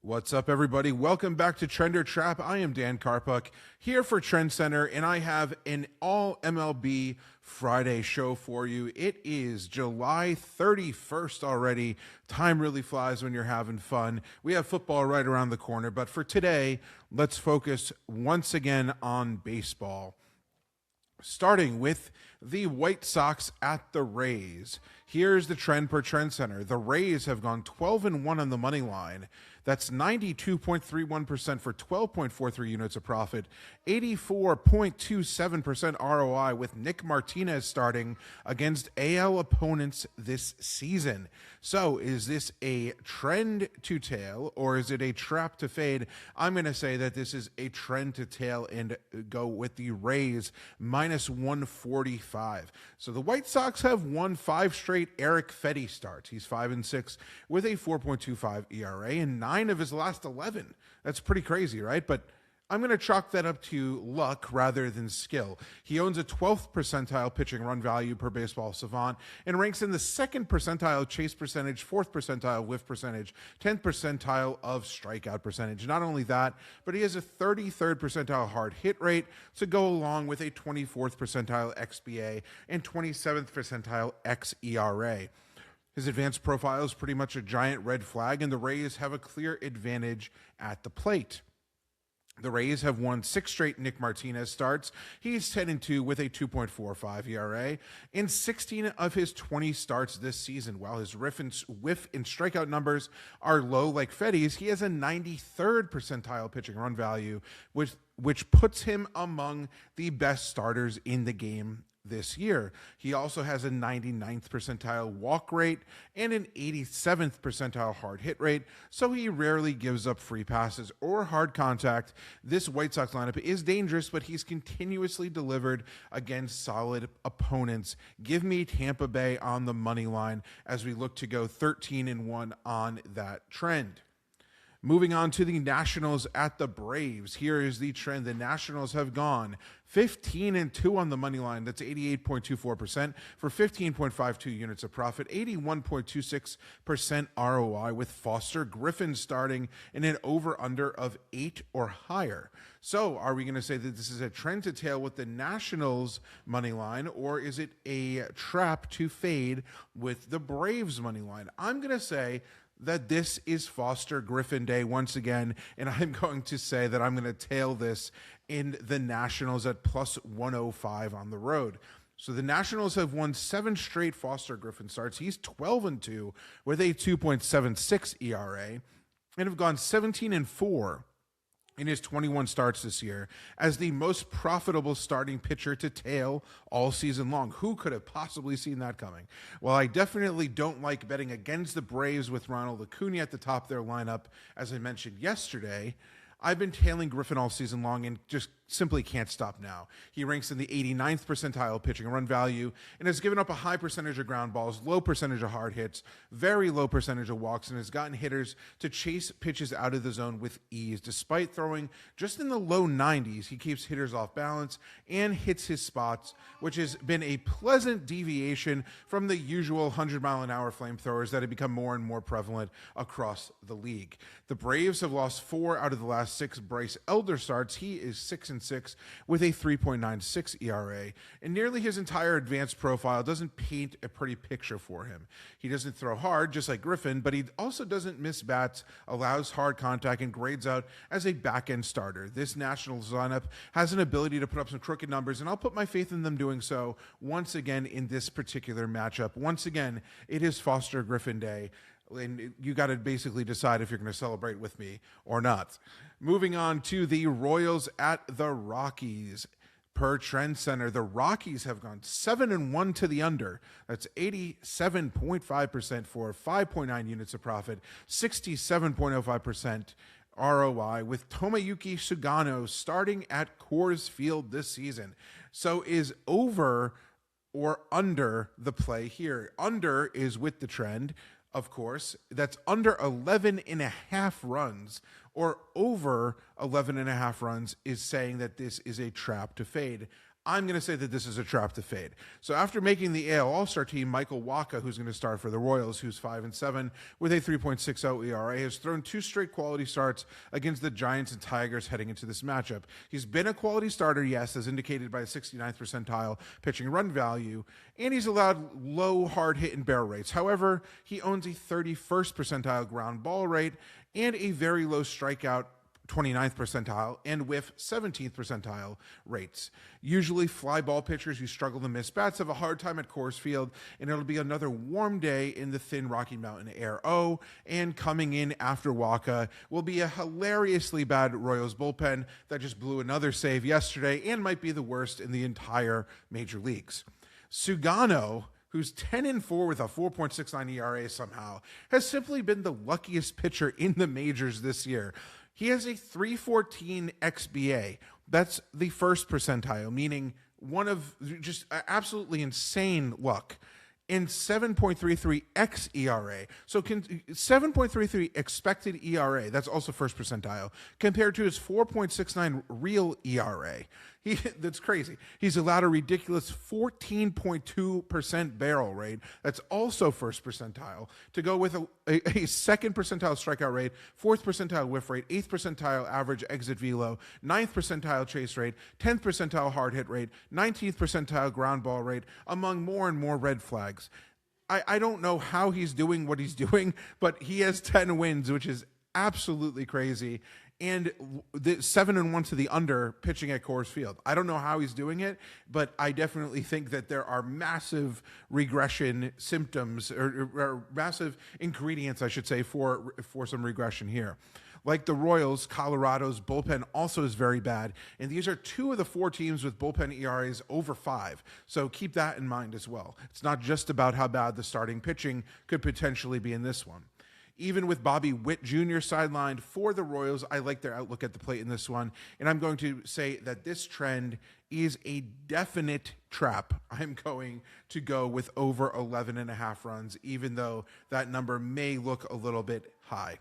What's up, everybody? Welcome back to Trend or Trap. I am Dan Karpuk here for TrendsCenter, and I have an all MLB Friday show for you. It is July 31st already. Time really flies when you're having fun. We have football right around the corner, but for today, let's focus once again on baseball. Starting with the White Sox at the Rays. Here's the trend per TrendsCenter. The Rays have gone 12-1 on the money line. That's 92.31% for 12.43 units of profit, 84.27% ROI with Nick Martinez starting against AL opponents this season. So is this a trend to tail or is it a trap to fade? I'm going to say that this is a trend to tail and go with the Rays minus 145. So the White Sox have won 5 straight Eric Fetty starts. He's 5-6 with a 4.25 ERA and 9 of his last 11. That's pretty crazy, right? But I'm going to chalk that up to luck rather than skill. He owns a 12th percentile pitching run value per baseball savant and ranks in the 2nd percentile chase percentage, 4th percentile whiff percentage, 10th percentile of strikeout percentage. Not only that, but he has a 33rd percentile hard hit rate to go along with a 24th percentile XBA and 27th percentile xERA. His advanced profile is pretty much a giant red flag, and the Rays have a clear advantage at the plate. The Rays have won 6 straight Nick Martinez starts. He's 10-2 with a 2.45 ERA in 16 of his 20 starts this season. While his whiff and strikeout numbers are low like Fetty's, he has a 93rd percentile pitching run value, which puts him among the best starters in the game this year. He also has a 99th percentile walk rate and an 87th percentile hard hit rate, so he rarely gives up free passes or hard contact. This White Sox lineup is dangerous, but he's continuously delivered against solid opponents. Give me Tampa Bay on the money line as we look to go 13-1 on that trend. Moving on to the Nationals at the Braves. Here is the trend. The Nationals have gone 15-2 on the money line. That's 88.24% for 15.52 units of profit, 81.26% ROI with Foster Griffin starting in an over-under of 8 or higher. So are we going to say that this is a trend to tail with the Nationals money line, or is it a trap to fade with the Braves money line? I'm going to say that this is Foster Griffin Day once again, and I'm going to say that I'm going to tail this in the Nationals at plus 105 on the road. So the Nationals have won 7 straight Foster Griffin starts. He's 12-2 with a 2.76 ERA and have gone 17-4 in his 21 starts this year as the most profitable starting pitcher to tail all season long. Who could have possibly seen that coming? Well, I definitely don't like betting against the Braves with Ronald Acuna at the top of their lineup. As I mentioned yesterday, I've been tailing Griffin all season long and just simply can't stop now. He ranks in the 89th percentile pitching run value and has given up a high percentage of ground balls, low percentage of hard hits, very low percentage of walks, and has gotten hitters to chase pitches out of the zone with ease. Despite throwing just in the low 90s, he keeps hitters off balance and hits his spots, which has been a pleasant deviation from the usual 100-mile-an-hour flamethrowers that have become more and more prevalent across the league. The Braves have lost 4 out of the last 6 Bryce Elder starts. He is 6-6 with a 3.96 ERA, and nearly his entire advanced profile doesn't paint a pretty picture for him. He doesn't throw hard, just like Griffin, but he also doesn't miss bats, allows hard contact, and grades out as a back-end starter. This Nationals lineup has an ability to put up some crooked numbers, and I'll put my faith in them doing so once again in this particular matchup. Once again, it is Foster Griffin Day, and you got to basically decide if you're going to celebrate with me or not. Moving on to the Royals at the Rockies. Per TrendsCenter, the Rockies have gone 7-1 to the under. That's 87.5% for 5.9 units of profit, 67.05% ROI with Tomoyuki Sugano starting at Coors Field this season. So is over or under the play here? Under is with the trend, of course. That's under 11.5 runs, or over 11.5 runs is saying that this is a trap to fade. I'm going to say that this is a trap to fade. So after making the AL All-Star team, Michael Wacha, who's going to start for the Royals, who's 5-7 with a 3.60 ERA, has thrown 2 straight quality starts against the Giants and Tigers heading into this matchup. He's been a quality starter, yes, as indicated by a 69th percentile pitching run value, and he's allowed low hard hit and barrel rates. However, he owns a 31st percentile ground ball rate and a very low strikeout 29th percentile and whiff 17th percentile rates. Usually fly ball pitchers who struggle to miss bats have a hard time at Coors Field, and it'll be another warm day in the thin Rocky Mountain air. Oh, and coming in after Wacha will be a hilariously bad Royals bullpen that just blew another save yesterday and might be the worst in the entire major leagues. Sugano, who's 10-4 with a 4.69 ERA somehow, has simply been the luckiest pitcher in the majors this year. He has a 314 XBA. That's the first percentile, meaning one of just absolutely insane luck. In 7.33 xERA. So 7.33 expected ERA, that's also first percentile, compared to his 4.69 real ERA. That's crazy. He's allowed a ridiculous 14.2% barrel rate. That's also first percentile. To go with a second percentile strikeout rate, fourth percentile whiff rate, 8th percentile average exit velo, 9th percentile chase rate, 10th percentile hard hit rate, 19th percentile ground ball rate, among more and more red flags. I don't know how he's doing what he's doing, but he has 10 wins, which is absolutely crazy. And 7-1 to the under pitching at Coors Field. I don't know how he's doing it, but I definitely think that there are massive regression symptoms or massive ingredients, I should say, for some regression here. Like the Royals, Colorado's bullpen also is very bad, and these are 2 of the 4 teams with bullpen ERAs over 5. So keep that in mind as well. It's not just about how bad the starting pitching could potentially be in this one. Even with Bobby Witt Jr. sidelined for the Royals, I like their outlook at the plate in this one. And I'm going to say that this trend is a definite trap. I'm going to go with over 11.5 runs, even though that number may look a little bit high.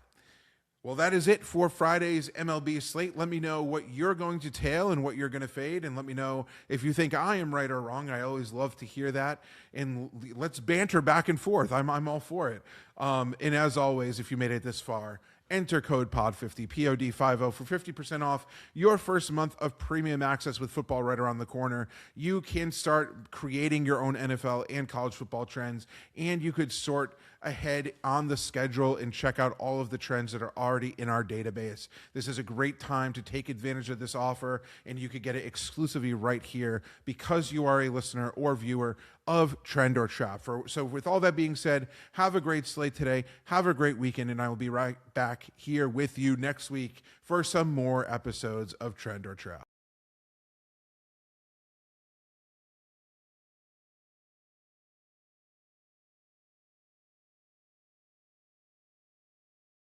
Well, that is it for Friday's MLB slate. Let me know what you're going to tail and what you're going to fade, and let me know if you think I am right or wrong. I always love to hear that, and let's banter back and forth. I'm all for it. And as always, if you made it this far, enter code POD50, POD50 for 50% off your first month of premium access with football right around the corner. You can start creating your own NFL and college football trends, and you could sort ahead on the schedule and check out all of the trends that are already in our database. This is a great time to take advantage of this offer, and you could get it exclusively right here because you are a listener or viewer of Trend or Trap. So with all that being said, have a great slate today, have a great weekend, and I will be right back here with you next week for some more episodes of Trend or Trap.